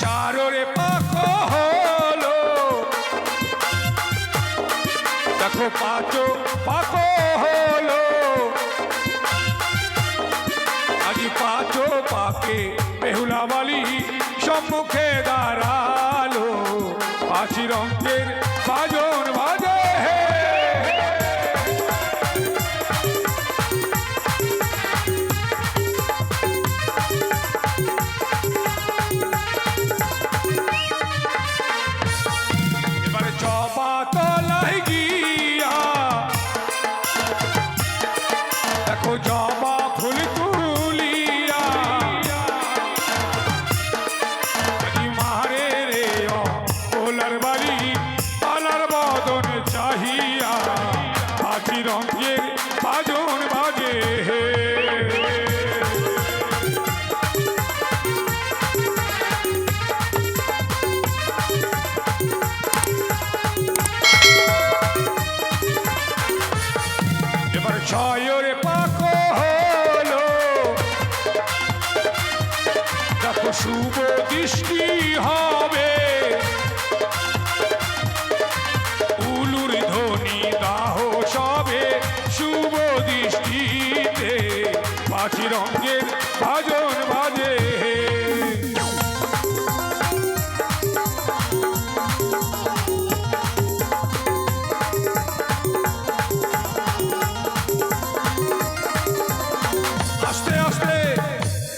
চারোরে পাকো হলো, দেখো পাঁচো পাকো হলো, আজি পাঁচো পাকে বেহুলা বালি সম্মুখে দাঁড়ালো, পাঁচি রঙের বাজন বাজে হে। এবারে জবা তলায় গিয়া দেখো জবা ফুল তুলিয়া, মারে রে ওলার বাড়ি পালার বদন চাহিয়া, পাঁচি রঙের বাজন বাজে হে। এবার ছয়রে পাকো হলো, দেখো শুভ দৃষ্টি হবে, উলুর ধ্বনি দাহ সবে শুভ দৃষ্টিতে, পাঁচি রঙের ভাজন বাজে হে। আস্তে আস্তে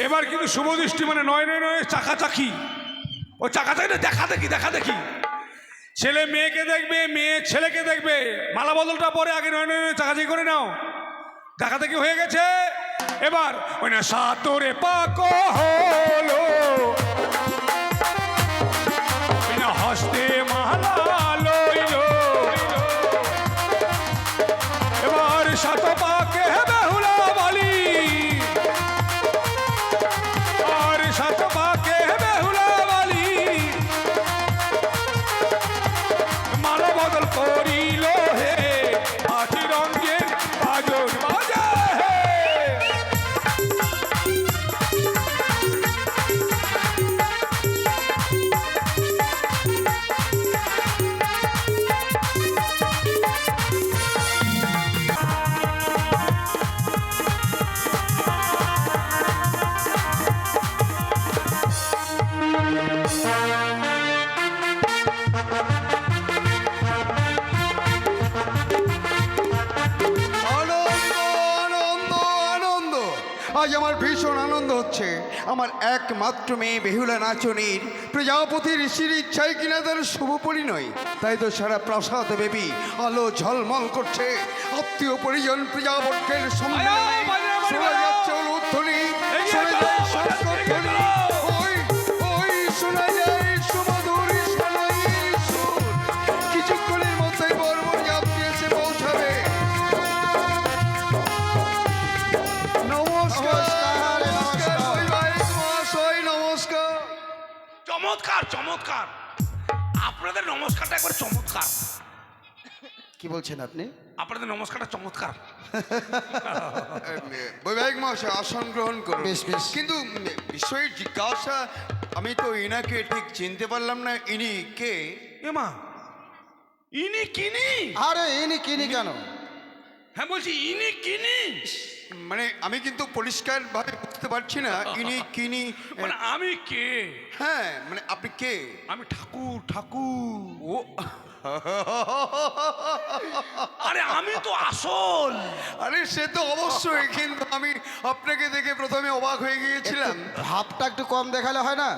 এবার কিন্তু শুভ দৃষ্টি মানে নয় নয় নয় চাকাচাকি, ও চাকাচাকি দেখা দেখি দেখা দেখি, ছেলে মেয়েকে দেখবে, মেয়ে ছেলেকে দেখবে, মালা বদলটা পরে আগে নয় নয় নয় চাকাচাকি করে নাও, দেখা দেখি হয়ে গেছে। এবার ওই না সাতরে পাকো হলো, ওই না হস্তে মালা লইল, এবার সাত পাকে বেহুলা বালি, আর সাত পাকে বেহুলা বালি মালা বদল করিল হে, পাঁচি রঙের বাজন বাজে হে। আনন্দ আনন্দ আনন্দ, আজ আমার ভীষণ আনন্দ হচ্ছে। আমার একমাত্র মেয়ে বেহুলা নাচনীর প্রজাপতির ঋষির ইচ্ছায় কিনা তার শুভ পরিণয়, তাই তো সারা প্রাসাদ বেবি আলো ঝলমল করছে। আত্মীয় পরিজন প্রজাপতির সম্মেলনে শোনা যাচ্ছে উলুধ্বনি, শোনা যায় শঙ্খধ্বনি, ওই ওই শোনা যায় সুমধুর সানাই সুর। কিছুক্ষণের মধ্যেই বর্বর যাত্রী এসে পৌঁছাবে। নমস্কার নমস্কার বৈবাহিক মহাশয়, নমস্কার। চমৎকার চমৎকার, আপনাদের নমস্কারটা একবার চমৎকার, কি বলছেন আপনি? আপনাদের নমস্কারটা চমৎকার। বৈবাহিক মহাশয় আসন গ্রহণ করুন। বেশ, বেশ। কিন্তু বিষয়ে জিজ্ঞাসা, আমি তো ইনাকে ঠিক চিনতে পারলাম না, ইনি কে? এমা ইনি কিনি? আরে ইনি কিনি কেন? হ্যাঁ বলছি ইনি কিনি, মানে আমি কিন্তু পরিষ্কার ভাবে বুঝতে পারছি না ইনি কিনি। মানে আমি কে? হ্যাঁ মানে আপনি কে? আমি ঠাকুর ঠাকুর। ও আরে আমি তো আসল। আরে সে তো অবশ্যই, কিন্তু আমি আপনাকে দেখে প্রথমে অবাক হয়ে গিয়েছিলাম। ভাবটা একটু কম দেখালে হয় না?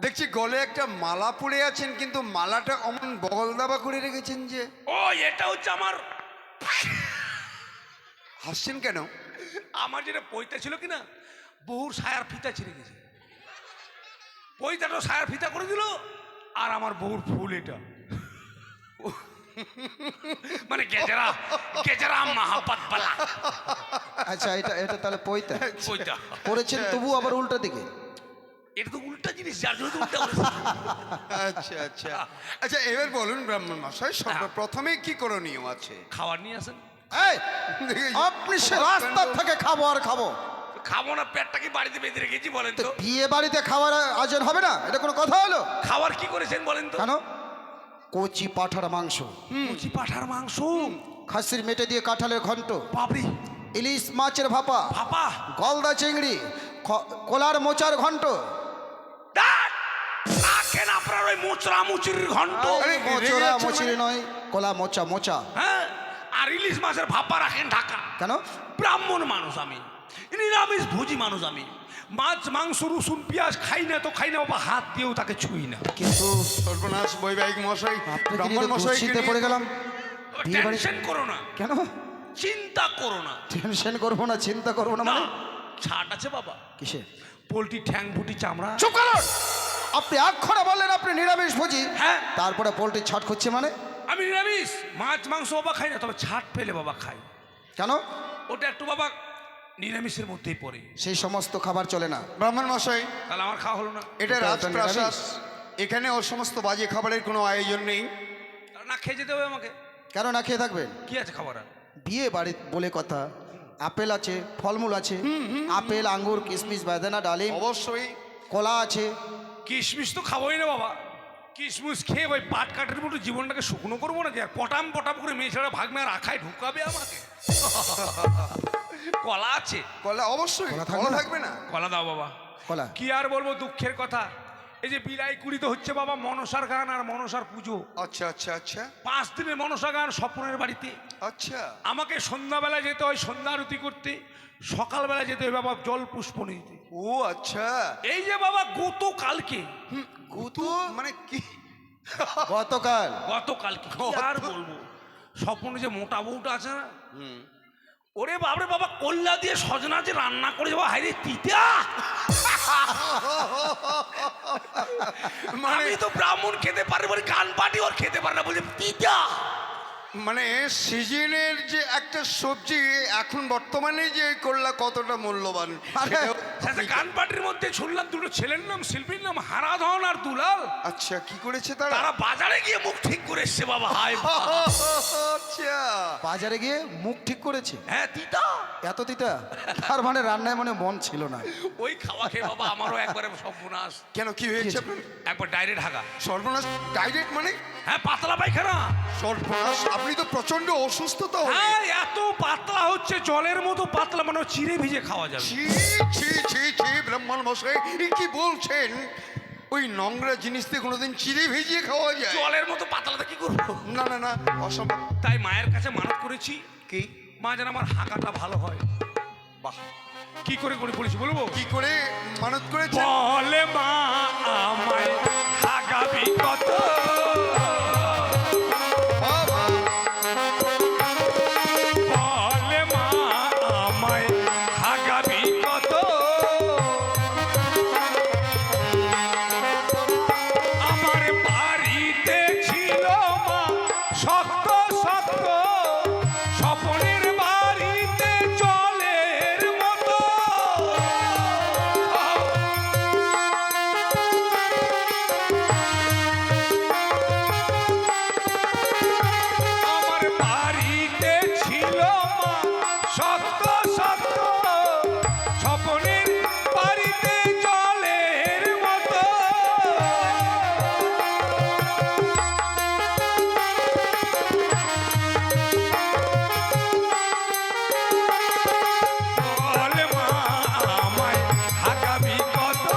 দেখছি গলে একটা মালা পরে আছেন, কিন্তু মালাটা অমন বগল দাবা করে রেখেছেন যে। ও এটা হচ্ছে আমার, হাসছেন কেন? আমার যেটা পৈতা ছিল কিনা, বহুর সায়ার ফিতা ছিঁড়ে গেছে, পৈতাটা সায়ার ফিতা করে দিল, আর আমার বহুর ফুল এটা মানে গেজরা গেজরা মাহাপাত বালা। আচ্ছা এটা এটা তাহলে পৈতা পৈতা পড়েছেন, তবু আবার উল্টা দিকে। এটা তো উল্টা জিনিস, যার জন্য তো উল্টা করেছে। আচ্ছা আচ্ছা আচ্ছা, এবার বলুন ব্রাহ্মণ মশাই, সর্বপ্রথমে কি করণীয় আছে? খাবার নিয়ে আসেন। এই আপনি সে রাস্তা থেকে খাবো আর খাবো, খাবো না, পেটটা কি বাড়িতে বেঁধে রেখেছি বলেন তো তো? বিয়ে বাড়িতে খাওয়ার আয়োজন হবে না? এটা কোনো কথা হলো? খাবার কি করেছেন বলেন তো? কেন? কচি পাঠার মাংস, কচি পাঠার মাংস, খাসির মেটে দিয়ে কাঁঠালের ঘন্ট, বাবরি, ইলিশ মাছের ভাপা, ভাপা, গলদা চিংড়ি, কোলার মোচার ঘন্ট। ডাক! রাখেন আপনার ওই মোচরা মুচির ঘন্ট, আরে, মোচরা রেগে যাচ্ছে মোচিরি মানে? নয়, কোলা মোচা মোচা। হ্যাঁ, আর ইলিশ মাছের ভাপা রাখেন ঢাকা। কেন? ব্রাহ্মণ মানুষ আমি, নিরামিষ ভোজি মানুষ আমি, মাছ মাংস রসুন পেঁয়াজ খাই না তো খাই না বাবা, হাত দিয়েও তাকে ছুঁই না। কিন্তু সর্বনাশ বৈবাহিক মশাই, আপনাকে ব্রাহ্মণ নিয়ে মশাই দুশ্চিন্তায় পড়ে গেলাম। বিয়ে বাড়ি টেনশন করো না, কেন? চিন্তা করো না, টেনশন করবো না, চিন্তা করবো না না মানে? ছাট আছে বাবা। কিসে? পোলট্রি ঠ্যাং ফুটি চামড়া। চুপ করুন! আপনি এক্ষণে বললেন আপনি নিরামিষ ভোজি, হ্যাঁ, তারপরে পোল্ট্রি ছাট করছে মানে? আমি নিরামিষ, মাছ মাংস বাবা খাই না, তবে ছাট পেলে বাবা খাই। কেন? ওটা একটু বাবা নিরামিষের মধ্যেই পড়ে, সেই সমস্ত খাবার চলে না। ব্রাহ্মণ মশাই, তাহলে আমার খাওয়া হলো না। এটা এটা রাজপ্রাসাদ, নিরামিষ। এখানে ও সমস্ত বাজে খাবারের কোনো আয়োজন নেই। তাহলে না খেয়ে যেতে হবে আমাকে। কেন না খেয়ে থাকবেন? কি আছে খাবার আর? বিয়ে বাড়ি বলে কথা, আপেল আছে, ফলমূল আছে, আপেল আঙ্গুর কিশমিশ বেদানা ডালিম, অবশ্যই। কলা আছে। কিশমিশ তো খাবোই না বাবা, কিশমিশ খেয়ে ওই পাট কাঠের মতো জীবনটাকে শুকনো করবো নাকি? আর পটাম পটাম করে মেয়ে ছাড়া ভাগ মেয়ে রাখায় ঢুকাবে আমাকে? কলা আছে, কলা অবশ্যই, কলা থাকবে কলা না? থাকবে না? কলা দাও বাবা। কলা কি আর বলবো, দুঃখের কথা, এই যে বিলাই কুড়িতে হচ্ছে বাবা মনসার গান আর মনসার পুজো। আচ্ছা আচ্ছা আচ্ছা 5 দিনের মনসা গান স্বপ্নের বাড়িতে। আচ্ছা। আমাকে সন্ধ্যাবেলা যেতে হয় সন্ধ্যা আরতি করতে, সকালবেলা যেতে হয় বাবা জল পুষ্প নিতে। ও আচ্ছা। এই যে বাবা গতকালকে, গুতু মানে কি? গতকাল গতকালকে কি আর বলবো, স্বপ্নে যে মোটা বউটা আছে না, হুম। ওরে বাবরে বাবা, কল্লা দিয়ে সজনা যে রান্না করে যাবো, হাইরে তিতা। মানে আমি তো ব্রাহ্মণ খেতে পারে বলে, কান পাটি ওর খেতে পারে না বলছে তিতা। মানে সিজনের যে একটা সবজি এখন বর্তমানে যে করলা কতটা মূল্যবান সেটাও আপনি কান পাটির মধ্যে শুনলাম দুটো ছেলের নাম, শিল্পীর নাম হারাধন আর দুলাল, আচ্ছা কি করেছে তারা? তারা বাজারে গিয়ে মুখ ঠিক করে এসছে বাবা। হাই আচ্ছা। বাজারে গিয়ে মুখ ঠিক করেছে। হ্যাঁ তিতা, এত তিতা? তার মানে রান্নায় মনে মন ছিল না। ওই খাওয়া খেয়ে বাবা আমারও একবারে সর্বনাশ। কেন কি হয়েছে আপনার? একবার ডাইরেক্ট হাগা। সর্বনাশ ডাইরেক্ট মানে? হ্যাঁ পাতলা পায়খানা। সর্বনাশ, আপনি তো প্রচন্ড অসুস্থ তো। হ্যাঁ এত পাতলা হচ্ছে, জলের মতো পাতলা, মানে চিড়ে ভিজে খাওয়া যাবে। ছি ছি ছি ছি ব্রাহ্মণ মশাই, এ কি বলছেন? ওই নোংরা জিনিস দিয়ে কোনোদিন চিড়ে ভিজিয়ে খাওয়া যায়? জলের মতো পাতলাতে কি করবো? না না না, অসম্ভব। তাই মায়ের কাছে মানত করেছি, কি? মা যেন আমার হাগাটা ভালো হয়। বাহ, কি করে বলেছি বলবো? কি করে মানত করেছে? বলে মা আমায় হাগাবি কত, বাবা, বলে মা আমায় হাগাবি কত, আমার বাড়িতে ছিল মা শক্ত শক্ত, স্বপনের বাড়িতে জলের মতো। আমার বাড়িতে ছিল মা শক্ত শক্ত, স্বপনের বাড়িতে জলের মতো। বলে মা আমায় হাগাবি কত,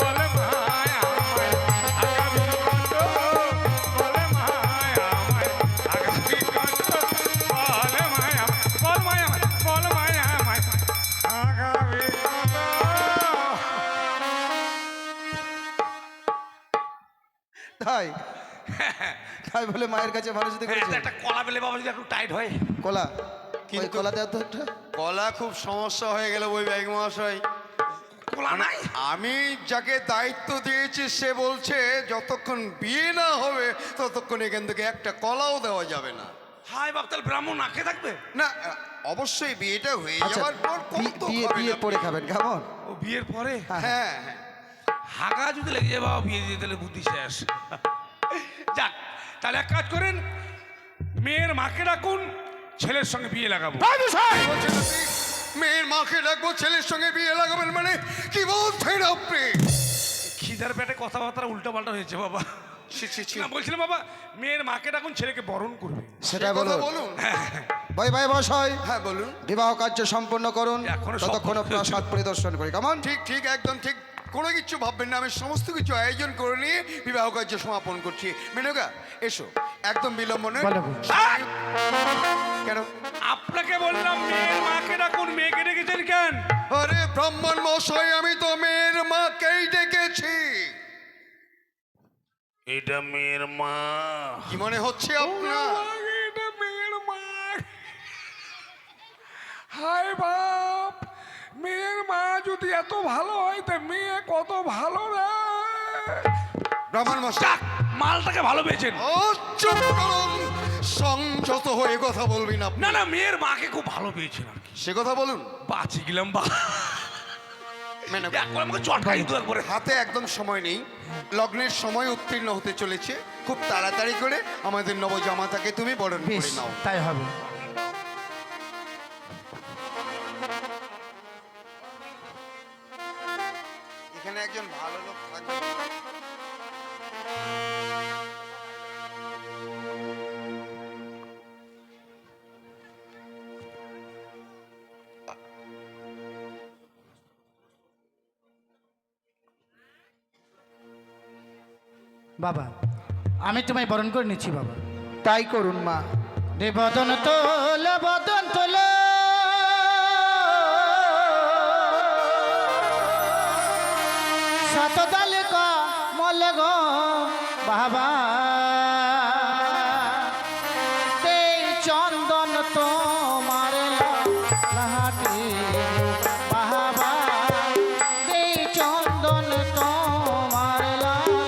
বলে মা আমায় হাগাবি কত, বলে মা আমায় হাগাবি কত, বলে মা বল মা আমায়, বল মা আমায় হাগাবি কত। তাই তাই বলে মায়ের কাছে ভালো যদি করেছে। একটা কলা পেলে বাবা যদি একটু টাইট হয়। কলা, ওই কিন্তু- কলা দেওয়া তো একটা। গলা খুব সমস্যা হয়ে গেল বৈবাহিক মহাশয়। কলা নাই। আমি যাকে দায়িত্ব দিয়েছি সে বলছে যতক্ষণ বিয়ে না হবে ততক্ষণ এখান থেকে একটা কলাও দেওয়া যাবে না। হাই বাপ, তাহলে ব্রাহ্মণ না খেয়ে থাকবে? না, অবশ্যই বিয়েটা হয়ে আচ্ছা, যাওয়ার পর কত খাবেন বিয়ের আপনি? পরে খাবেন কেমন? ও বিয়ের পরে হ্যাঁ হ্যাঁ। হাগা যদি লেগে যায় বাবা, বিয়ে দিয়ে তাহলে বুদ্ধি শেষ। যাক, তাহলে এক কাজ করেন, মেয়ের মাকে ডাকুন, ছেলের সঙ্গে বিয়ে লাগাবো। কি বলছেন আপনি? মেয়ের মাকে ডাকবো, ছেলের সঙ্গে বিয়ে লাগাবেন মানে কি বলছেন আপনি? খিদার পেটে কথাবার্তা উল্টো পাল্টা হয়েছে বাবা। ছি, ছি, ছি। না বলছিলাম বাবা, মেয়ের মাকে ডাকুন, ছেলেকে বরণ করবে। সেটা সে কথা বলুন। বলুন। ভাই ভাই বসাই, হ্যাঁ বলুন। বিবাহ কার্য সম্পন্ন করুন, এখনো ততক্ষণ সম্পন্ন প্রাসাদ পরিদর্শন করি। কেমন? ঠিক ঠিক একদম ঠিক, কোনো কিছু ভাববেন না, আমি সমস্ত কিছু আয়োজন করে নিয়ে বিবাহ কার্য সমাপন করছি। মেনকা এসো, একদম বিলম্ব নয়। বলো। কেন? আপনাকে বললাম মেয়ের মাকে ডাকুন, মেয়েকে ডেকেছেন কেন? আরে ব্রাহ্মণ মশাই, আমি তো মেয়ের মাকেই ডেকেছি। এটা মেয়ের মা। কি মনে হচ্ছে আপনার? এটা মেয়ের মা। হায় বাপ, মেয়ের মা যদি এত ভালো হয় তা মেয়ে কত ভালো রে। ব্রাহ্মণ মশাই, যাক, মালটাকে ভালো পেয়েছেন। ও চুপ করুন, সংযত হয়ে কথা বলবি না। না না, মেয়ের মাকে খুব ভালো পেয়েছেন আর কি। সে কথা বলুন। বাঁচি গেলাম বা। মেনকা, একবার আমাকে চটকাই তো একবারে। হাতে একদম সময় নেই, লগ্নের সময় উত্তীর্ণ হতে চলেছে। খুব তাড়াতাড়ি করে আমাদের নবজামাতাকে তুমি বরণ করে নাও। তাই হবে। এখানে একজন ভালো লোক থাকবে। বাবা, আমি তোমায় বরণ করে নিচ্ছি বাবা। তাই করুন মা। রে বদন তোল, বদন তোল, শতদল কমল গো বাবা, এই চন্দন তোমার লাহাটি বাবা, এই চন্দন তোমার লাহাটি।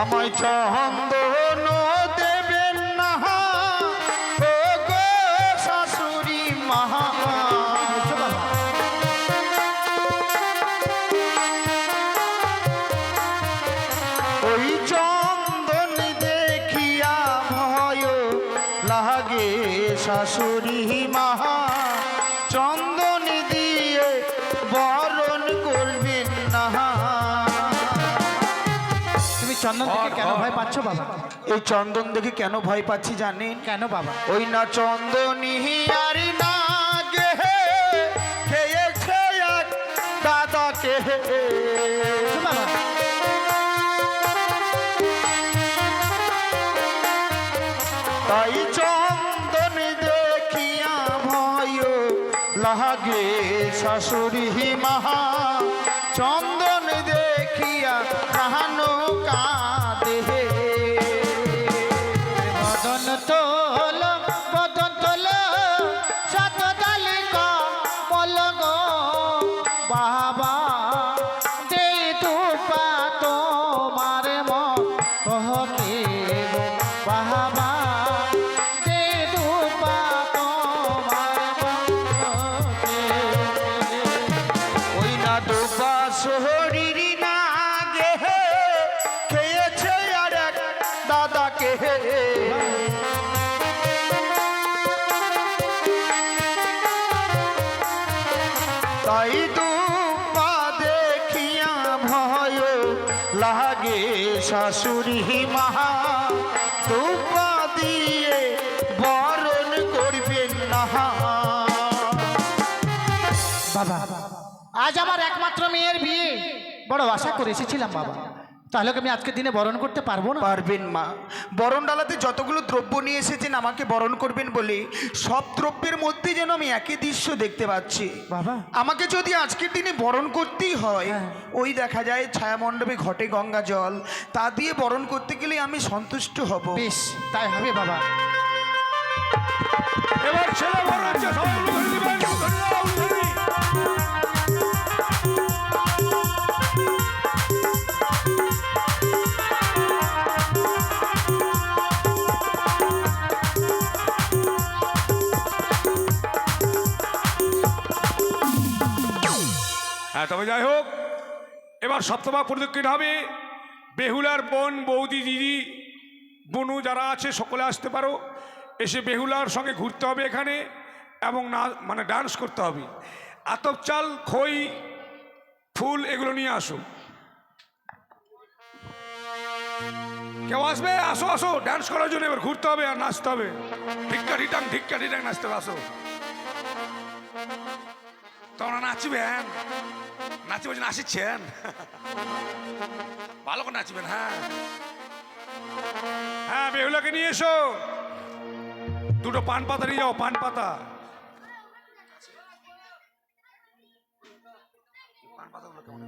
আমায় চন্দন দেবেন না ও গো শাশুড়ি মহা। ওই চন্দন দেখিয়া ভয় লাগে শাশুড়ি মহা, চন্দন দিয়ে বরণ করবেন না। তুমি চন্দন দেখে কেন ভয় পাচ্ছ বাবা? এই চন্দন দেখে কেন ভয় পাচ্ছি জানেন? কেন বাবা? ওই না চন্দনী আর না গে খেয়েছে এক দাদাকে। বাবা, তাই চন্দন দেখিয়া ভয় লাগে শাশুড়ি মহা, চন্দন দেখিয়া কাহানো কাঁদে। বদন তোল, বদন তোল, শতদল কমল গো বাবা, দে দুপা তোমার মহকে গো বাবা, দে দুপা তোমার মহকে। ওই না দুবা শরীর না গে খেয়েছে আর এক দাদাকে। তাই দুবা দেখিয়া ভয় লাগে শাশুড়ি মহা, দুবা দিয়ে বরণ করবেন না। বাবা, আজ আমার একমাত্র মেয়ের বিয়ে, বড় আশা করে এসেছিলাম বাবা, তাহলে কি আমি আজকের দিনে বরণ করতে পারবো না? পারবেন মা। বরণ ডালাতে যতগুলো দ্রব্য নিয়ে এসেছেন আমাকে বরণ করবেন বলে, সব দ্রব্যের মধ্যে যেন আমি একই দৃশ্য দেখতে পাচ্ছি। বাবা, আমাকে যদি আজকের দিনে বরণ করতেই হয়, হ্যাঁ। ওই দেখা যায় ছায়ামণ্ডপে ঘটে গঙ্গা জল, তা দিয়ে বরণ করতে গেলে আমি সন্তুষ্ট হব। বেশ তাই হবে বাবা। এবার ছেলে বড় হচ্ছে, সবাই উঠে দিবেন, উঠে দাও, উঠে দিই। যাই হোক, এবার সপ্তমা প্রদক্ষিণ হবে। বেহুলার বোন, বৌদি, দিদি, বনু যারা আছে সকলে আসতে পারো, এসে বেহুলার সঙ্গে ঘুরতে হবে এখানে এবং না মানে ডান্স করতে হবে। আতপ চাল, খই, ফুল এগুলো নিয়ে আসো। কেউ আসবে? আসো আসো, ডান্স করার জন্য এবার ঘুরতে হবে আর নাচতে হবে। ঢিক্কা ঢিটাং নাচতে হবে, আসো। তোমরা নাচবেন? নাচবে, নাচিচ্ছেন? ভালো করে নাচবেন। হ্যাঁ হ্যাঁ, বেহুলাকে নিয়ে এসো। দুটো পান পাতা নিয়ে যাও, পান পাতা। পান পাতাগুলো কেমন?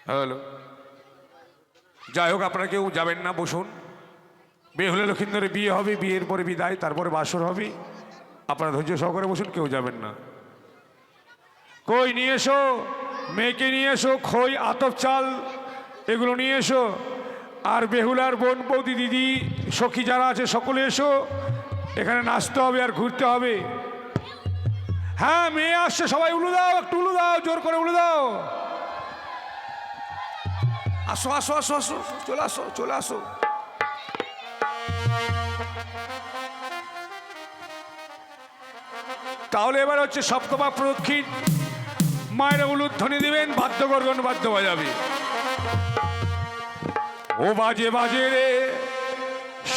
হ্যালো, যাই হোক, আপনারা কেউ যাবেন না, বসুন। বেহুলা লক্ষিন্দরের বিয়ে হবে, বিয়ের পরে বিদায়, তারপরে বাসর হবে। আপনারা ধৈর্য সহকারে বসুন, কেউ যাবেন না। কই নিয়ে এসো, মেয়েকে নিয়ে এসো, খই, আতপ চাল এগুলো নিয়ে এসো। আর বেহুলার বোন, বৌদি, দিদি, সখী যারা আছে সকলে এসো। এখানে নাচতে হবে আর ঘুরতে হবে। হ্যাঁ, মেয়ে আসছে, সবাই উলু দাও, একটু উলু দাও, জোর করে উলু দাও। আসো আসো আসো আসো, চলে আসো, চলে আসো। তাহলে এবার হচ্ছে সপ্তমা প্রদক্ষিণ। মায়ের উলুধ্বনি দিবেন, বাদ্যগর্গণ বাদ্য বাজাবে। ও বাজে বাজে রে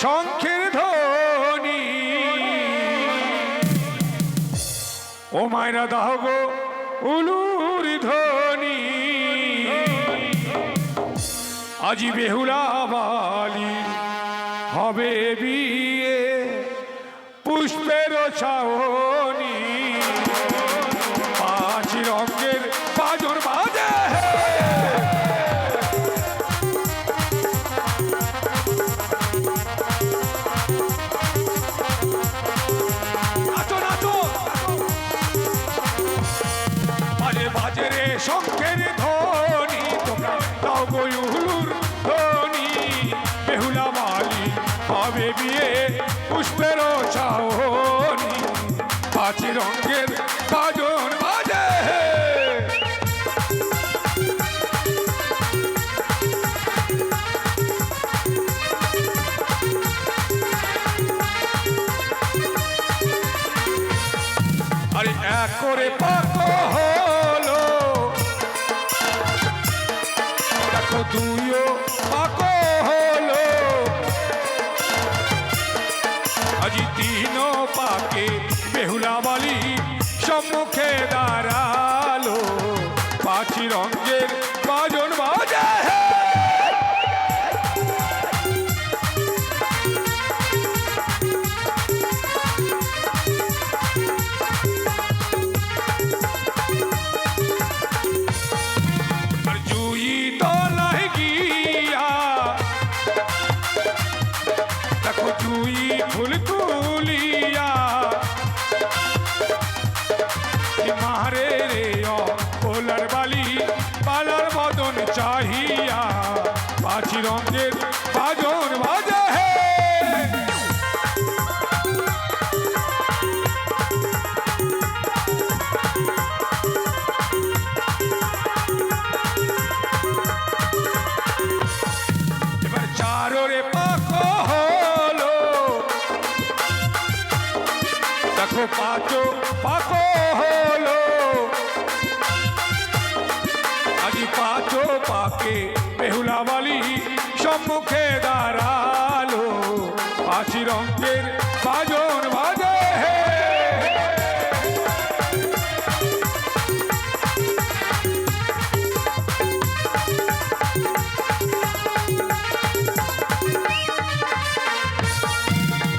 শঙ্খের ধ্বনি, ও মায়েরা দাহ গো উলুর ধ্বনি। আজি বেহুলা বালি হবে বিয়ে, পুষ্পের ছাওনি, পাঁচ রঙের বাজন বাজে। নাচো নাচো, বাজে বাজে রে শঙ্খের ধ্বনি, তোমরা দাও গো উলুর ধ্বনি। বেহুলা বালি হবে বিয়ে, পুষ্পের ছাওনি, পাঁচ রঙের বাজন বাজে। আরে এক করে পাক হলো, দেখো দুইও পাক হলো, আজি তিন পাকে বেহুলা বালি সম্মুখে দাঁড়ালো, পাঁচ রঙের বাজন বাজে। আর জুই তলায় গিয়া দেখো জুই ফুল তুলিয়া, মারে রে ওলার বালি পালার বদন চাহিয়া, পাঁচ রঙের বাজন বাজে। এবার চারোরে পাক হলো, দেখো পাঁচো পাক হলো, আজি পাঁচো পাকে পাঁচি রঙের বাজন বাজে হে।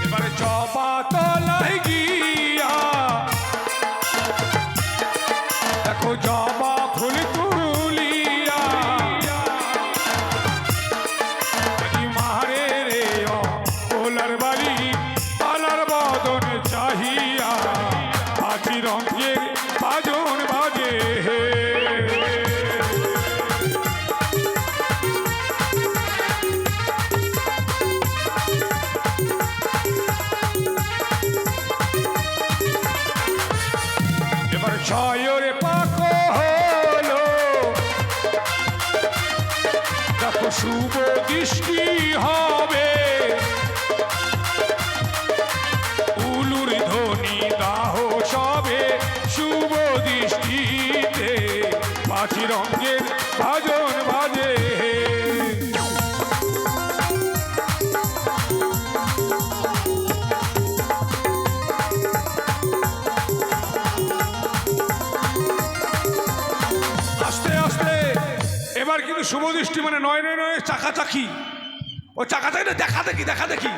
এবারে জবা তলায় গিয়া দেখো জবা ফুল তুলিয়া মারে রে ওলার বাড়ি পালার বদন চাহিয়া পাখি রঙের বাজন বাজে হে। এবার ছয়রে পাক হলো দেখো শুভ দৃষ্টি হবে উলুর ধ্বনি দাহ সবে শুভ দৃষ্টিতে পাঁচি রঙের বাজন বাজে হে। আস্তে আস্তে এবার কিন্তু শুভ দৃষ্টি মানে নয় নয় নয় চাকাচাকি। ও চাকাচাকি না দেখা দেখি দেখা দেখি।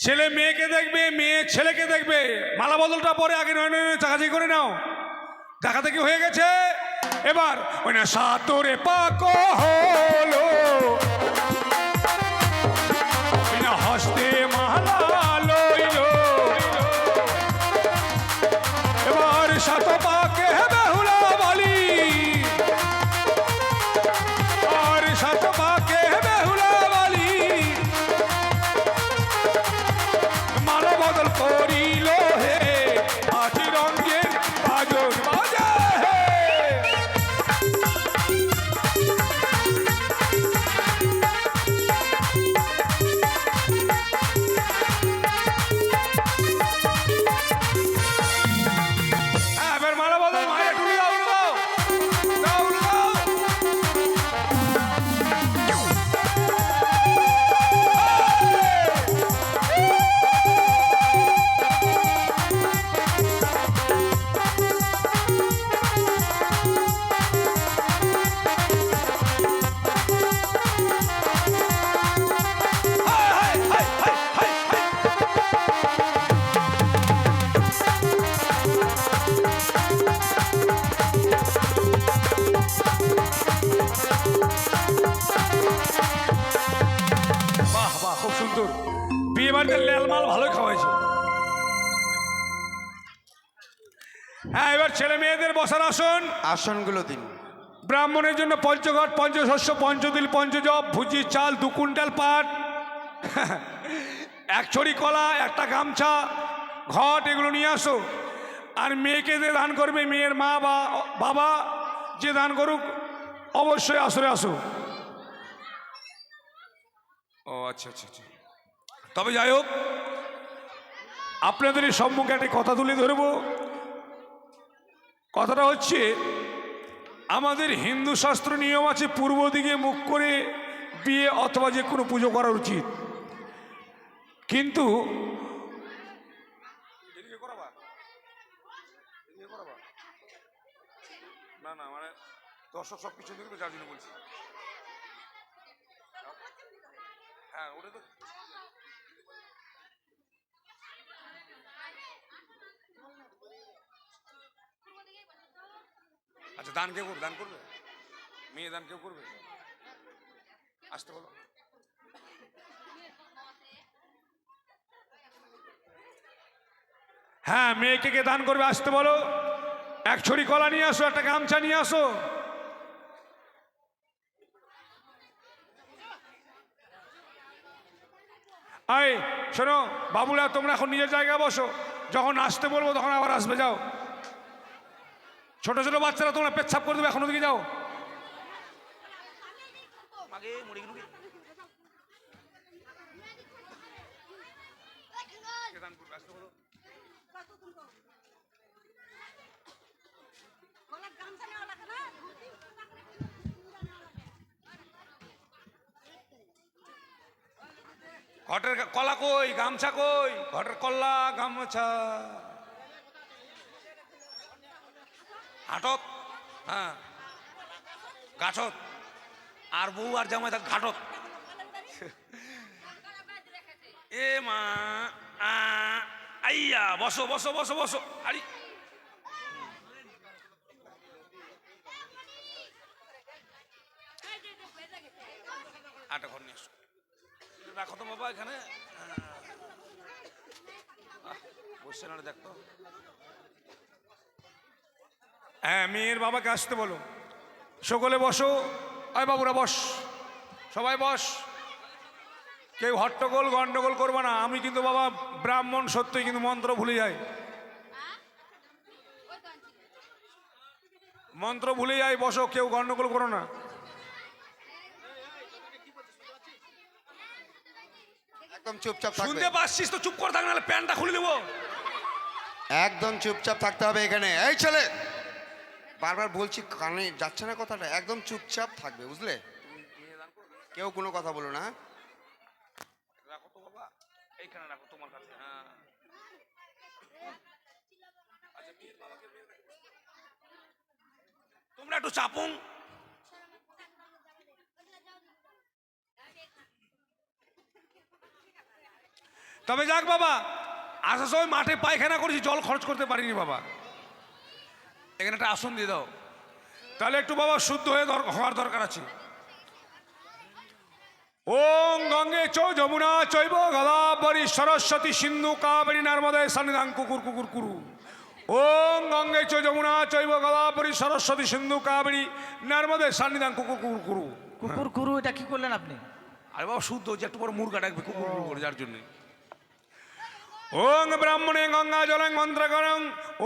ছেলে মেয়েকে দেখবে, মেয়ে ছেলেকে দেখবে, মালা বদলটা পরে আগে নয় নয় নয় চাকাচাকি করে নাও। দেখা দেখি হয়ে গেছে। এবার ওই না সাতরে পাক হলো ওই না হস্তে মালা লইল এবার সাত পাকে বেহুলা বলি আর সাত পাকে বেহুলা বলি মালা বদল করিল হে পাঁচি রঙের বাজন বাজে হে। এবার মালা বদল মায়ের টুলি দাও দাও দাও দাও। বাহ বাহ খুব সুন্দর। বিয়ে বাড়িতে লেলমাল ভালোই খাওয়াইছে। হ্যাঁ এবার ছেলে মেয়েদের বসার আসন। আসনগুলো দিন। ব্রাহ্মণের জন্য পঞ্চঘট পঞ্চশস্য পঞ্চদিল পঞ্চজব ভুজি চাল 2 কুইন্টাল পাট এক ছড়ি কলা একটা গামছা ঘট এগুলো নিয়ে আসো। আর মেয়েকে যে দান করবে মেয়ের মা বা বাবা যে দান করুক অবশ্যই আসরে আসো। ও আচ্ছা আচ্ছা আচ্ছা। তবে যাই হোক আপনাদের এই সম্মুখে একটা কথা তুলে ধরবো। কথাটা হচ্ছে আমাদের হিন্দু শাস্ত্র নিয়ম আছে পূর্ব দিকে মুখ করে বিয়ে অথবা যে কোনো পুজো করা উচিত। কিন্তু না না মানে দর্শক সব কিছু দেখবে যার জন্য বলছি। হ্যাঁ ওটা তো আচ্ছা দান কেউ করবে? দান করবে মেয়ে দান কেউ করবে? আসতে বলো। হ্যাঁ মেয়েকে কে দান করবে আসতে বলো। এক ছড়ি কলা নিয়ে আসো, একটা গামছা নিয়ে আসো। আয় শোনো বাবুরা তোমরা এখন নিজের জায়গায় বসো। যখন আসতে বলবো তখন আবার আসবে। যাও ছোট ছোট বাচ্চারা তোমরা পেচ্ছাপ করে দেবে এখন ওদিকে যাও। ঘটের কলা কই, গামছা কই? ঘটের কলা গামছা হাটত, হ্যাঁ গাছত, আর বউ আর জামাই থাক ঘাটত। এ মা আইয়া, বসো বসো বসো বসো। আরে আটা ঘর নিয়ে আসো, রাখো তো বাবা এখানে। বসছে না দেখতো। হ্যাঁ, মেয়ের বাবাকে আসতে বলো। সকলে বসো। আয় বাবুরা বস, সবাই বস। কেউ হট্টগোল গন্ডগোল করবে না। আমি কিন্তু বাবা ব্রাহ্মণ, সত্যই কিন্তু মন্ত্র ভুলে যাই, মন্ত্র ভুলে যাই। বসো, কেউ গন্ডগোল করো না। একদম চুপচাপ শুনতে থাকবে, পাচ্ছিস তো? চুপ করে থাক, নাহলে প্যান্টটা খুলে দেবো। একদম চুপচাপ থাকতে হবে এখানে। এই ছেলে, বারবার বলছি, কানে যাচ্ছে না কথাটা? একদম চুপচাপ থাকবে, বুঝলে? কেউ কোনো কথা বলো না। রাখো তো বাবা, এইখানে রাখো তোমার কাছে। হ্যাঁ, তোমরা একটু চাপুন। তবে যাক বাবা, আসার সময় মাঠে পায়খানা করেছি, জল খরচ করতে পারিনি বাবা। এখানে একটা আসন দিয়ে দাও, তাহলে একটু বাবা শুদ্ধ হয়ে হওয়ার দরকার আছে। ওং গঙ্গে চ যমুনা চৈব গোদাবরী সরস্বতী সিন্ধু কাবেরী নর্মদে সন্নিধান কুকুর কুকুর কুরু। ওং গঙ্গে চ যমুনা চৈব গোদাবরী সরস্বতী সিন্ধু কাবেরী নর্মদে সন্নিধান কুকুর কুকুর কুরু। কুকুর কুরু এটা কি করলেন আপনি? আরে বাবা শুদ্ধ হচ্ছে, একটু বড় মুরগা ডাকবে কুকুর কুকুর করে, যার জন্য। ওং ব্রাহ্মণে গঙ্গা জলং মন্ত্রকরং,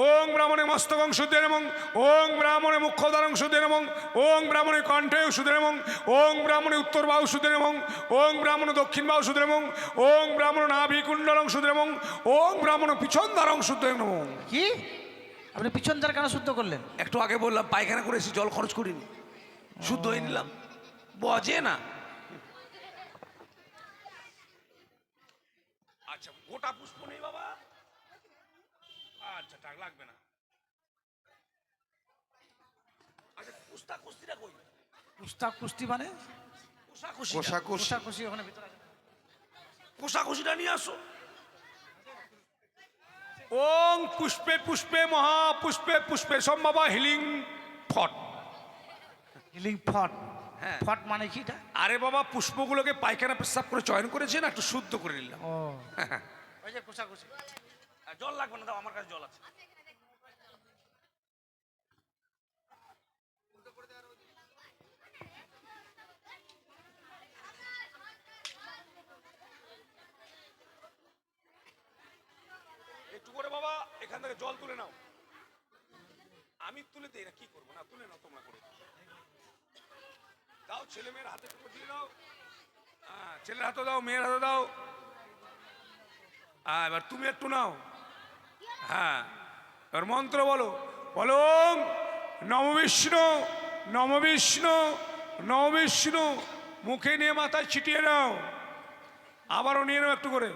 ওং ব্রাহ্মণে মস্তকং শুদ্ধেরমং, ওং ব্রাহ্মণে মুখ্যদারং শুদ্ধেরমং, ওং ব্রাহ্মণে কণ্ঠে শুদ্ধেরমং, ওং ব্রাহ্মণে উত্তর বাহু শুদ্ধেরমং, ওং ব্রাহ্মণে দক্ষিণ বাহু শুদ্ধেরমং, ওং ব্রাহ্মণ নাভি কুণ্ডলং শুদ্ধেরমং, ওং ব্রাহ্মণ পিছন দ্বারং শুদ্ধেরমং। কি আপনি পিছন দ্বার কেন শুদ্ধ করলেন? একটু আগে বললাম পায়খানা করেছি, জল খরচ করিনি, শুদ্ধ হয়ে নিলাম। বজে না। আচ্ছা, গোটা পুষ্প নেই বাবা? আচ্ছা, টাক লাগবে না। আচ্ছা, কুস্তা কুস্তিটা কই? কুস্তা কুস্তি মানে? কোষাকুষি, কোষাকুষি। কুস্তা কুস্তি ওখানে ভিতরে আছে। কোষাকুষিটা নিয়ে আসো। ওং পুষ্পে পুষ্পে মহাপুষ্পে পুষ্পে সম্ভবা হিলিং ফট। হিলিং ফট? হ্যাঁ। ফট মানে কি এটা? আরে বাবা, পুষ্পগুলোকে পায়খানা পেশাব করে চয়ন করেছে না, একটু শুদ্ধ করে নিলাম। ও ওই যে কুসা কুসি। জল লাগবে না, দাও, আমার কাছে জল আছে। একটু করে বাবা এখান থেকে জল তুলে নাও। আমি তুলে দেই না, কি করবো? না, তুলে নাও তোমরা করে দাও। ছেলে মেয়ের হাতে একটু দিয়ে দাও। হ্যাঁ, ছেলের হাতে দাও, মেয়ের হাতে দাও। হ্যাঁ, এবার তুমি একটু নাও। হ্যাঁ, এবার মন্ত্র বলো। বলো ওং নম বিষ্ণু নম বিষ্ণু নম বিষ্ণু। মুখে নিয়ে মাথায় ছিটিয়ে নাও, আবারও নিয়ে নাও একটু করে।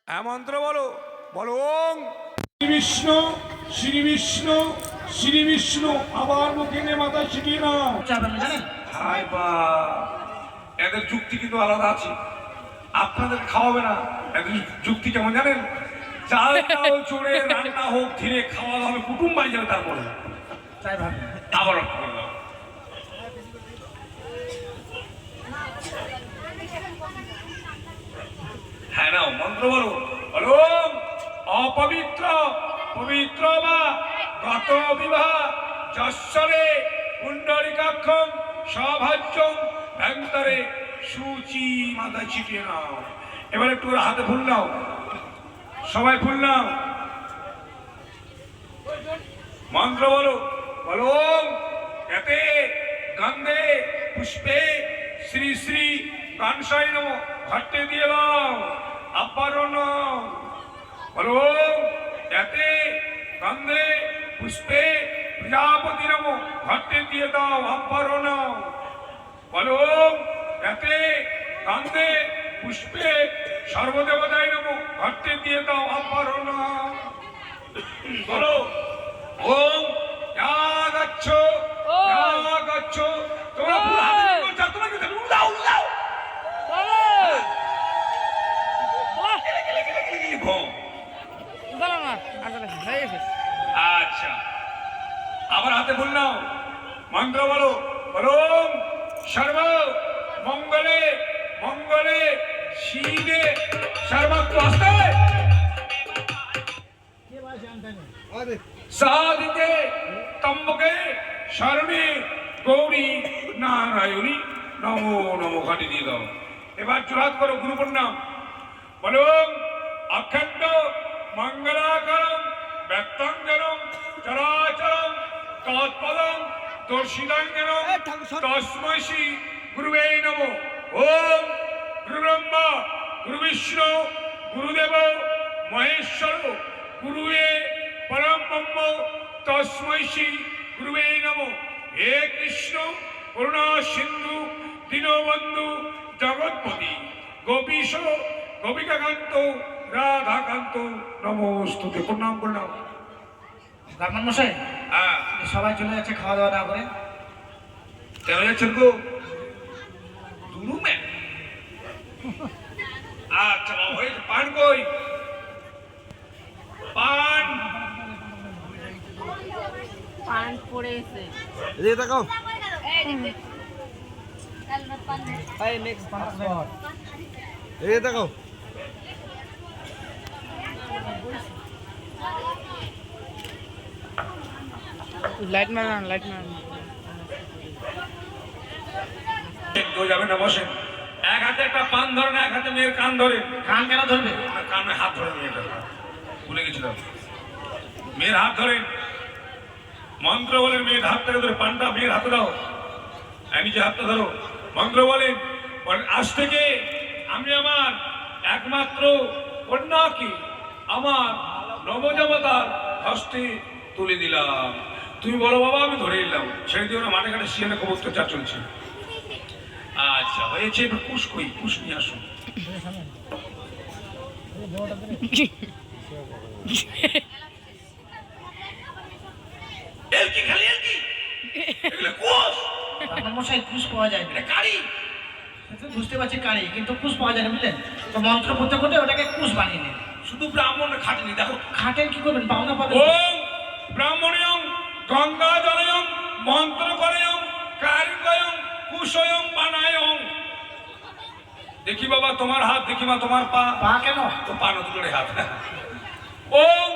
হ্যাঁ, মন্ত্র বলো। বলো ওং শ্রী বিষ্ণু শ্রী বিষ্ণু শ্রী বিষ্ণু। আবার মুখে নিয়ে মাথায় ছিটিয়ে নাও। জানেন হাই বা, এদের যুক্তি কিন্তু আলাদা আছে। আপনাদের খাওয়াবে না, এদের যুক্তি কেমন জানেন? চাল চাল চড়ে রান্না হোক ধীরে, খাওয়া হবে কুটুম বাড়ি যাবে তারপরে। তাই ভাবি। আবার রক্ত করলাম। হ্যাঁ, নাও মন্ত্র বলো। বলো অপবিত্র পবিত্র বা গত বিবাহ যশ্বরে পুণ্ডরিকাক্ষম সভাজ্যম ভ্যান্তরে সুচি মাথায় ছিটিয়ে নাও। এবার একটু করে হাতে ফুল নাও, সবাই ফুল নাও। মন্ত্র বলো। বলো এতে গন্ধে পুষ্পে শ্রী শ্রী কানসাই নম। ঘটে দিয়ে দাও, আবারও নাও। বলো এতে গন্ধে পুষ্পে প্রজাপতি নমো ঘটে দিয়ে দাও আম্পারো নাও বলো রাতে গন্ধে পুষ্পে সর্বদেবতায় নমো ঘটে দিয়ে দাও আম্পারো নাও বলো ওম যাচ্ছ যাচ্ছ তোমরা পুরো হাতে নিয়ে যাও তোমরা কিন্তু উড়াও উড়াও আচ্ছা আবার হাতে বললাম মন্ত্র বলো বলো সর্ব মঙ্গলে মঙ্গলে শিবে সর্বত্র হস্তে সাদিতে তম্বকে শরণে গৌরী নারায়ণী নমো নমো ঘটে দিয়ে দাও এবার চুরাত করো গুরু প্রণাম বলো অখণ্ড মঙ্গলাকরম ব্যক্তাঙ্গনম চরাচরম তৎপদম দর্শিতাঙ্গনম তস্मै শ্রী গুরুবে নমো ওম গুরু ব্রহ্মা গুরু বিষ্ণু গুরুদেব মহেশ্বর গুরুয়ে পরম ব্রহ্ম তস্मै শ্রী গুরুবে নমো হে কৃষ্ণ করুণা সিন্ধু দীনবন্ধু জগৎপতি গোপীশ গোপিকাকান্ত রাধাকান্ত নমস্তুতে প্রণাম প্রণাম ব্রাহ্মণ মশাই হ্যাঁ সবাই চলে যাচ্ছে খাওয়া দাওয়া না করে কেন যাচ্ছেন গো দুরুমে আচ্ছা বাবা হয়েছে পান কই পান পান পড়েছে এদিকে তাকাও এদিকে তাকাও লাইট মারান লাইট মারান কেউ যাবে না বসেন এক হাতে একটা পান ধরেন এক হাতে মেয়ের কান ধরেন কান কেন ধরবে কানে হাত ধরে মেয়েটা ভুলে গেছিলাম মেয়ের হাত ধরেন মন্ত্র বলেন মেয়ের হাত থেকে ধরে পানটা মেয়ের হাতে দাও আর নিজে হাতটা ধরো মন্ত্র বলেন আজ থেকে আমি আমার একমাত্র কন্যাকে আমার নবজাবতার হস্তে তুলে দিলাম তুমি বলো বাবা আমি ধরে নিলাম ছেড়ে দিও না মাঠে ঘাটে শিয়ালে খুব অত্যাচার চলছে আচ্ছা হয়েছে এবার কুশ কই কুশ নিয়ে আসুন এলকি খালি এলকি এগুলো কুশ ব্রাহ্মণ মশাই কুশ পাওয়া যায় না এটা কারি সে তো বুঝতে পারছি কারি কিন্তু কুশ পাওয়া যায় না বুঝলেন তো মন্ত্র করতে করতে ওটাকে কুশ বানিয়ে নিন শুধু ব্রাহ্মণ খাটেনি দেখো খাটেন কি করবেন পাওনা পাবেন ওম ব্রাহ্মণয়ং গঙ্গা জলয়ং মন্ত্র করয়ং কারিকয়ং কুশয়ং বানায়ং দেখি বাবা তোমার হাত দেখি মা তোমার পা পা কেন তো পা না দুটোরে হাত ওম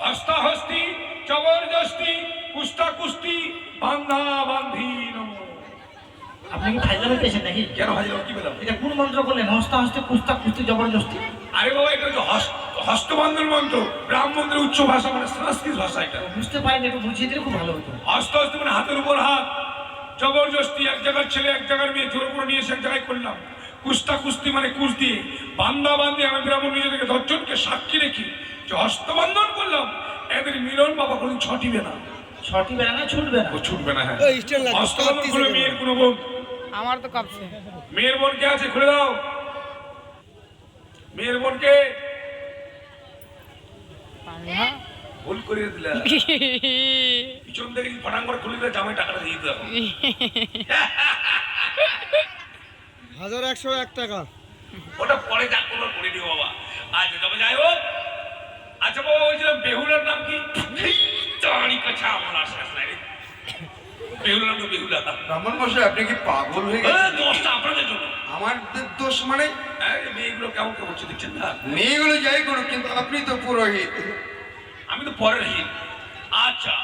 হস্তা হস্তি জবরদস্তি কুস্তা কুস্তি বান্ধা বান্ধি নমো আপনি কি ফাইজলামে পেয়েছেন নাকি কেন হাজির কি পেলাম এটা কোন মন্ত্র করলেন হস্তা হস্তে কুস্তা কুস্তি জবরদস্তি আরে বাবা এটা হচ্ছে হস্তবন্ধন মন্ত্র ব্রাহ্মণদের উচ্চ ভাষা মানে সংস্কৃত ভাষা এটা বুঝতে পারিনি একটু বুঝিয়ে দিলে খুব ভালো হতো হস্ত হস্ত মানে হাতের উপর হাত জবরদস্তি এক জায়গার ছেলে এক জায়গার মেয়ে জোর করে নিয়ে এসে এক জায়গায় করলাম কুস্তা কুস্তি মানে কুশ দিয়ে বান্ধা বান্ধি আমি ব্রাহ্মণ নিজেদেরকে 10 জনকে সাক্ষী রেখি যে হস্তবন্ধন করলাম এদের মিলন বাবা কোনদিন ছটিবে না ছটি বেড়া না ছুটবে না ও ছুটবে না হ্যাঁ হস্তবন্ধন করে মেয়ের কোনো বোন আমার তো কাঁপছে মেয়ের বোন কে আছে খুলে দাও মেয়ের বোনকে ভুল করে দিলে পিছন থেকে ফটাং করে খুলে দিলে জামাই টাকাটা দিয়ে দিতে এখন 1101 টাকা ওটা পরে যা করলো করে দিও বাবা আচ্ছা তবে যাই হোক আচ্ছা বাবা ওই যে বেহুলার নাম কি জানি কাছে আমার আশ্বাস নাই রে বেহুলার নাম তো বেহুলা ব্রাহ্মণ মশাই আপনি কি পাগল হয়ে গেছেন দোষটা আপনাদের জন্য আমার দোষ মানে মেয়েগুলো কেমন কেমন হচ্ছে দেখছেন না মেয়েগুলো যাই করুক কিন্তু আপনি তো পুরোহিত আমি তো পরের হিত আচ্ছা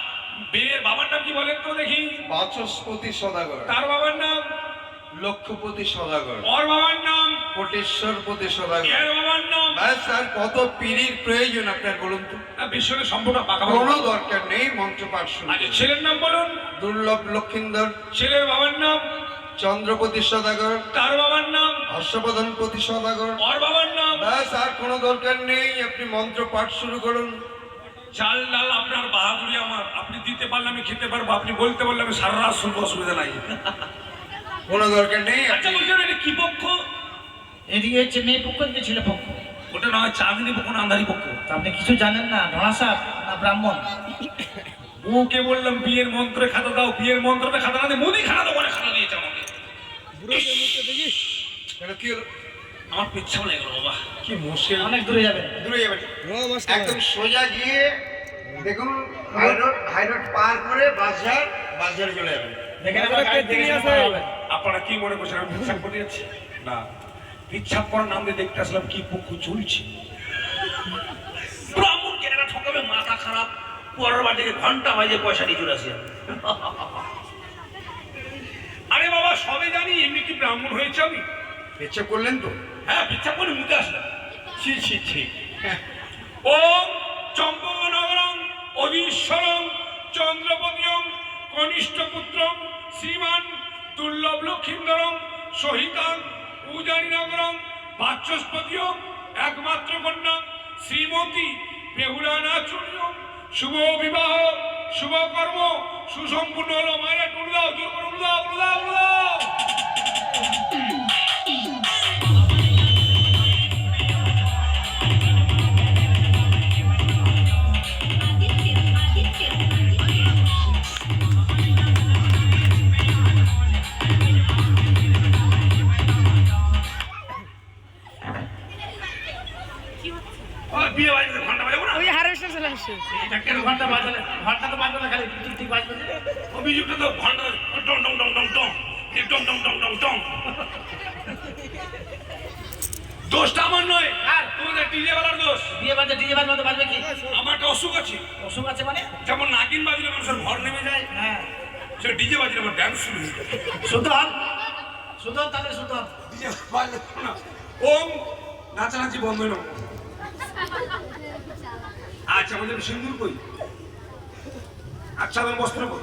মেয়ের বাবার নাম কি বলেন তো দেখি বাচস্পতি সদাগর তার বাবার নাম লক্ষপতি সদাগর ওর বাবার নাম কোটেশ্বরপতি সদাগর এর বাবার নাম ব্যাস আর কত পিড়ির প্রয়োজন আপনার বলুন তো বিশ্বরে সম্পূর্ণ পাকা কোনো দরকার নেই মন্ত্রপাঠ শুরু আচ্ছা ছেলের নাম বলুন দুর্লভ লক্ষিন্দর ছেলের বাবার নাম চন্দ্রপতি সদাগর তার বাবার নাম হর্ষবর্ধনপতি সদাগর ওর বাবার নাম ব্যাস আর কোনো দরকার নেই আপনি মন্ত্র পাঠ শুরু করুন চাল ডাল আপনার বাহাদুরি আমার, আপনি দিতে পারলে আমি খেতে পারবো, আপনি বলতে বললে আমি সারা রাত শুনবো, অসুবিধা নাই। কোনো দরকার নেই। আচ্ছা বলছেন এটা কি পক্ষ? এদিকে হচ্ছে মেয়ে পক্ষ, এদিকে ছেলে পক্ষ। ওটা নয় চাঁদনি পক্ষ না আন্ধারি পক্ষ? তা আপনি কিছু জানেন না? ঢোড়া সাপ না ব্রাহ্মণ? ওকে বললাম বিয়ের মন্ত্রে খাতা দাও, বিয়ের মন্ত্রতে খাতা না দিয়ে মুদি খাতা দোকানে খাতা দিয়েছে আমাকে। কেন, কি হলো? আমার পিচ্ছা লেগে গেল বাবা, কি মুশকিল। অনেক দূরে যাবেন। দূরে যাবেন, একদম সোজা গিয়ে দেখুন হাইরোড পার করে বাজারে চলে যাবেন। আপনারা কি মনে করছেন আমি পিচ্ছাপ করে যাচ্ছি? না, পিচ্ছাপ করার নাম দিয়ে দেখতে আসলাম কি পক্ষ চলছে। ব্রাহ্মণ কেনাটা ঠকাবে, মাথা খারাপ, পরের বাড়িতে ঘন্টা বাজে পয়সা দিয়ে চলে আসে। আরে বাবা সবে জানি, এমনি কি ব্রাহ্মণ হয়েছে আমি? পেচ্ছাপ করলেন তো? হ্যাঁ পিচ্ছাপ করে মুখে আসলাম। ছি ছি ছি। ওম চম্পকনগরং অধীশ্বরং চন্দ্রপতিয়ং কনিষ্ঠপুত্রং শ্রীমান দুর্লভ লক্ষিন্দরং সহিতাং উজানিনগরং বাচস্পতিয়ং একমাত্র কন্যা শ্রীমতী বেহুলা নাচুরিয়ং শুভ বিবাহ শুভ কর্ম সুসম্পূর্ণ হলো। মায়েরা টুলু দাও, জোর করে উলু দাও, উলু দাও, উলু দাও। বিয়ে বাজতে ঘন্টা বাজাবো না? ওই হারভেস্টার চলে আসছে। এটা কেন ঘন্টা বাজালে, ঘন্টা তো বাজবে না, খালি টিক টিক বাজবে। অভিযুক্ত তো ঘন্টা টং টং টং টং টং টং টং টং টং টং। দোষটা আমার নয়, আর তোমাদের ডিজে ওয়ালার দোষ। বিয়ে বাজে, ডিজে বাজবে তো বাজবে কি? আমার একটা অসুখ আছে। অসুখ আছে মানে? যেমন নাগিন বাজলে মানুষের ঘর নেমে যায়, হ্যাঁ। সে ডিজে বাজলে আমার ড্যান্স শুরু হয়ে যায়। সুতরাং সুতরাং তাহলে সুতরাং ডিজে বাজলে না ওম নাচানাচি বন্ধ হলো। আচ্ছা আমাদের সিন্দুর কই? আচ্ছা আমার বস্ত্র কই?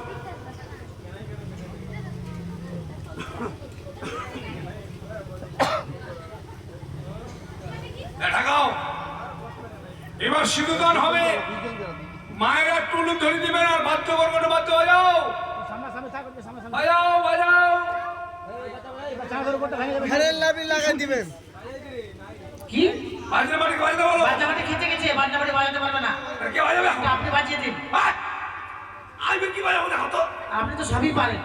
ঢাকাও, এবার সিঁদুরদান হবে। মায়েরা টুলু ধরে দিবেন আর বাদ্য করবেন, বাদ্য বাজাও বাজাও বাজাও। কি? বাজনা বাড়ি বাজতে বলো। বাজনা বাড়ি খেতে গেছে, বাজনা বাড়ি বাজাতে পারবে না। কে বাজাবে? এটা আপনি বাজিয়ে দিন। আমি কি বাজাবো দেখো তো? আপনি তো সবই পারেন,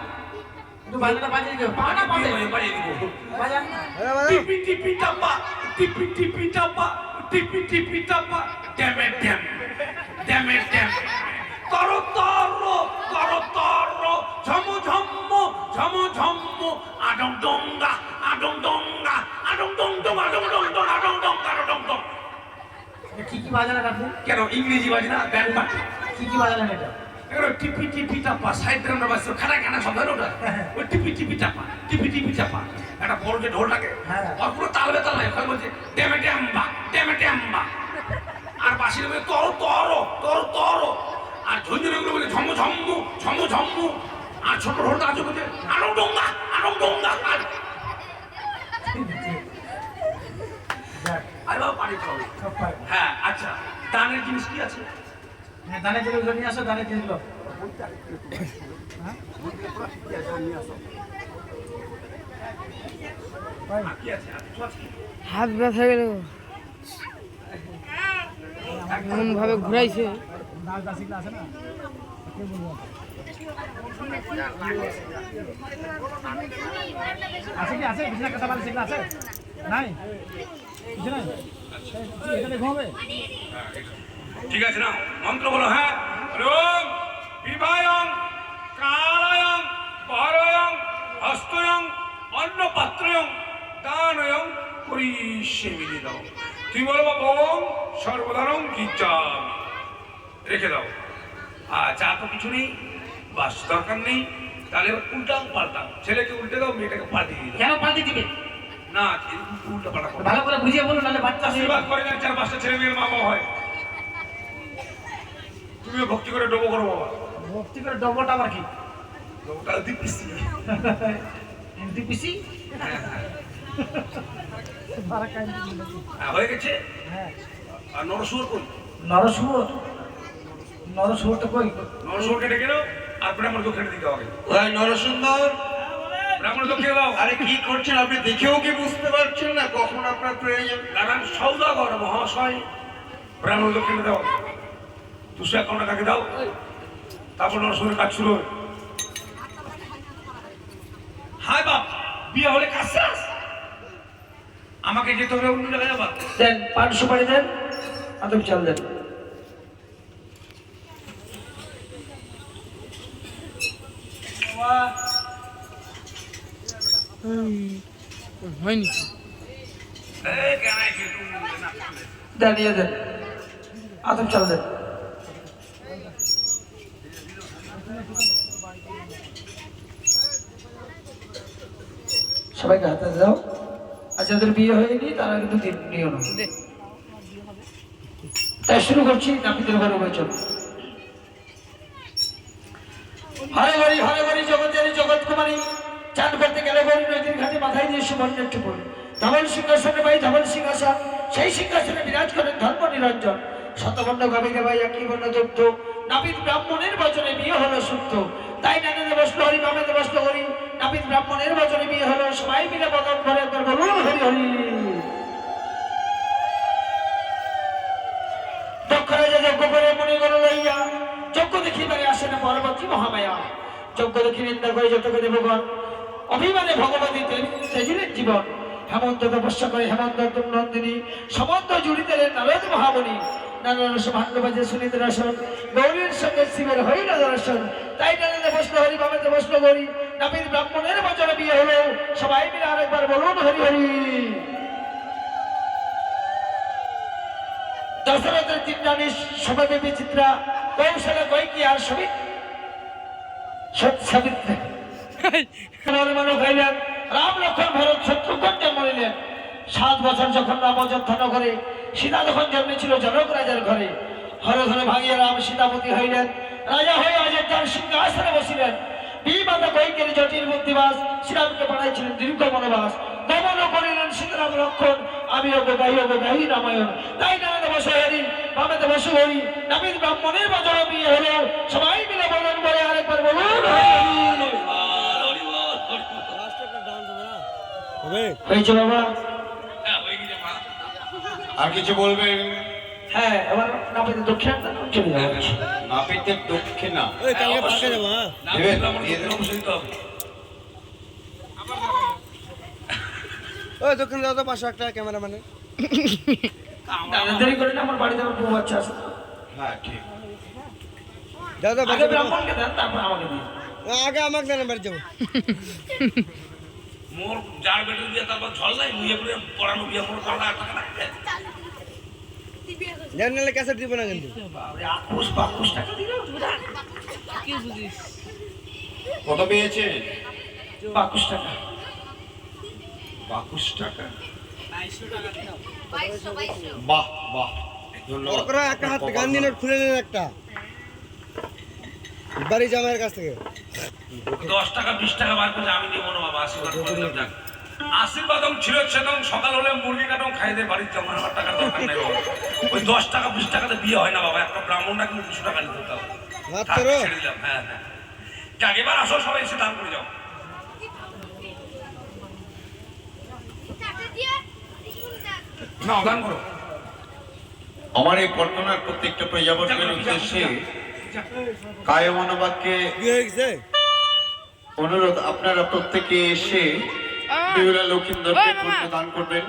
একটু বাজনাটা বাজিয়ে দিন। পানা পাবে, বাজিয়ে দিব। বাজান। টিপি টিপি টাপা, টিপি টিপি টাপা, টিপি টিপি টাপা, ড্যামে ড্যাম, ড্যামে ড্যাম। তর তর, তর তর, ঝম ঝম, ঝম ঝম, আডং ডঙ্গা, আডং ডঙ্গা, আডং ডং ডং, আডং ডং ডং, আডং ডং, আডং ডং ডং। কি কি বাজালেন আপনি? কেন ইংরেজি বাজনা ব্যান্ড পার্টি? কি কি বাজালেন এটা? এগুলো টিপি টিপি টাপা, সাইড ড্রামটা বাজছে, খানা খানা শব্দ হলো ওটা। ওই টিপি টিপি টাপা, টিপি টিপি টাপা। একটা বড় যে ঢোল লাগে, হ্যাঁ। ওর পুরো তাল বেতাল নাই, ওখানে বলছে ড্যামে ড্যাম্বা, ড্যামে ড্যাম্বা। আর বাসির বলে তর তর, তর তর। আর ঝঞ্ঝুর এগুলো বলে ঝম ঝম্মু, ঝম ঝম্মু। আর ছোট ঢোলটা আছে বলছে আনং ডঙ্গা, আনং ডঙ্গা। আরে বাবা পানি খাও। সব পারে। হ্যাঁ আচ্ছা, দানের জিনিস কি আছে? হ্যাঁ, দানের জিনিসগুলো নিয়ে আসো, দানের জিনিসগুলো। আর কি আছে? আর কিছু আছে? হাত ব্যথা গেল, এমন ভাবে ঘুরাইছে। আছে কি আছে? বিছনা কাটা বালি সেগুলো আছে? নাই কিছু নাই? এটা দেখো হবে। ঠিক আছে না, মন্ত্র বলো। হ্যাঁ, ওম বিবায়ং কালায়ং পরয়ং হস্তয়ং অন্নপাত্রয়ং দানয়ং পরিষেবিনি দাও। তুমি বলো বাবা ওম সর্বদানং গীতামি, রেখে দাও। চা তো কিছু নেই, বাস দরকার নেই, তাহলে উল্টাং পাল্টাং। ছেলেকে উল্টে দাও, মেয়েটাকে পাল্টে দিয়ে দাও। কেন পাল্টে দিবে? না উল্টা পাল্টা করো। ভালো করে বুঝিয়ে বলুন, নাহলে বাচ্চা হয়ে আশীর্বাদ করে না, 4-5টা ছেলে মেয়ের মা বাবা হয়। তুমিও ভক্তি করে ডোবো করো বাবা। ভক্তি করে ডবলটা আবার কি? ডোবোটা দিপিসি। এনটিপিসি হয়ে গেছে। হ্যাঁ। আর নরসুর কোন? নরসুর নরসুরটা কই? নরসুরকে ডেকে দাও আর ব্রাহ্মণ দক্ষিণে দিতে হবে। ওই নরসুন্দর, ব্রাহ্মণ দক্ষিণে দাও। আরে কি করছেন আপনি? দেখেও কি বুঝতে পারছেন না কখন আপনার প্রয়োজন? নারায়ণ সৌদাগর মহাশয়, ব্রাহ্মণ দক্ষিণে দাও। 251 টাকা দাও, তারপর নরসুরের কাজ শুরু হবে। হাই বাপ, বিয়ে হলে কাজ শেষ। আমাকে যেতে হবে অন্য জায়গায় যাবা। দেন 500 পাড়ি দেন, আদম চাল দেন। হয়নি। এই কেন একে না? দেন ইয়ে দেন, আদম চাল দেন। সবাইকে হাতে দাও। আর যাদের বিয়ে হয়নি তারা কিন্তু নিও না। তাই শুরু করছি নাপিতের ঘরে বৈচল। হরে হরি জগতের জগৎ কুমারী, চান করতে গেলে বলি নদীর ঘাটে মাথায় দিয়ে সুবর্ণের টুকুর ধবল সিংহাসনে ভাই ধবল সিংহাসন, সেই সিংহাসনে বিরাজ করেন ধর্ম নিরঞ্জন। শতবর্ণ গাভীরে ভাই একই বর্ণ দগ্ধ, নাপিত ব্রাহ্মণের বচনে বিয়ে হলো সত্য। তাই নানেদে বসলো হরি, বামেদে বসলো হরি, নাপিত ব্রাহ্মণের বচনে বিয়ে হলো। সবাই মিলে বদন করে একবার বলুন হরি হরি। দক্ষ রাজা যজ্ঞ করে মনে করো লইয়া, যজ্ঞ দেখিবারে আসেন পরবর্তী মহামায়া। যজ্ঞ দেখি নিন্দা করে যতকে দেবগণ, অভিমানে ভগবতী তেজিলের জীবন। হেমন্ত তপস্যা করে হেমন্ত নন্দিনী, সমন্ত জুড়ি দিলেন নারদ মহামণি। নানারস ভাণ্ডবাজে শুনিতে রসন, গৌরীর সঙ্গে শিবের হইল দর্শন। তাই নানাদে বসলো হরি, বামেতে বসলো গৌরী, নাপিত ব্রাহ্মণের বচনে বিয়ে হলো। সবাই মিলে আরেকবার বলুন হরি হরি। দশরথের 3 রানী সবাই বিচিত্রা, কৌশলে কৈকি আর সাবিত্রী। মানুষ খাইলেন রাম লক্ষ্মণ ভরত শত্রুঘ্ন জন্ম নিলেন। 7 বছর যখন রাম অযোধ্যা নগরে, সীতা যখন জন্মেছিল জনক রাজার ঘরে। হরে ধরে ভাঙিয়ে রাম সীতাপতি হইলেন, রাজা হয়ে অযোধ্যার সিংহাসনে বসিলেন। বিমাতা কৈকের জটিল বুদ্ধিবাস, শ্রীরামকে পাঠাইছিলেন দীর্ঘ বনবাস। দমন করিলেন সীতারাম লক্ষণ, আমি ওকে গাই রামায়ণ। তাই নামেতে বসে হরি, বামেতে বসে হরি, নাপিত ব্রাহ্মণের বাজারে বিয়ে হলো। সবাই মিলে বলুন বলে আরেকবার বলুন হরি হরি। হয়েছে বাবা? আর কিছু বলবেন? হ্যাঁ, এবার নাপিতের দক্ষিণ চলে যাবে। নাপিতের দক্ষিণা ওই দক্ষিণ দাদা 500 টাকা ক্যামেরাম্যানে। দেরি করে না, আমার বাড়িতে আমার বউ বাচ্চা আছে। হ্যাঁ ঠিক। দাদা আগে ব্রাহ্মণকে দেন, তারপর আমাকে দিন। আগে আমাকে দেন, বাড়ি যাবো। মোর যার বেটে দিয়ে তারপর ঝল নাই মুইয়ে করে পড়ানো বিয়ে মোর করা টাকা লাগবে। জান নালে ক্যাসেট দিব না কিন্তু। বাপরে, 28 টাকা দিল। কি বুঝিস? কত পেয়েছে? 22 টাকা। 22 টাকা। বাহ বাহ, ধন্যবাদ। ওরা একটা হাত গান্ধী নোট খুলে নেন একটা, বাড়ি জামাইয়ের কাছ থেকে। 10 টাকা 20 টাকা বার করে আমি দিব না বাবা, আশীর্বাদ করলাম যাক। আশীর্বাদ ছিল সেদম সকাল হলে মুরগি কাটম খাই দে বাড়ির জমা, আমার টাকা দরকার নাই বাবা। ওই 10 টাকা 20 টাকাতে বিয়ে হয় না বাবা, একটা ব্রাহ্মণটা কিন্তু 200 টাকা নিতে হবে। মাত্র? ছেড়ে দিলাম, হ্যাঁ হ্যাঁ। যাক, এবার আসো সবাই এসে দান করে যাও। না, দান করো। আমার এই বর্তমানের প্রত্যেকটা প্রজাপতির উদ্দেশ্যে কায়মনোবাক্যে কি হয়ে গেছে? অনুরোধ, আপনারা প্রত্যেকে এসে বিহুলা লক্ষ্মীন্দরকে পুণ্য দান করবেন।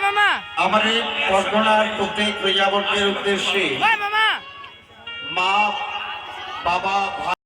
মামা, আমার এই বর্তমানের প্রত্যেক প্রজাপতির উদ্দেশ্যে মামা, মা, বাবা, ভাই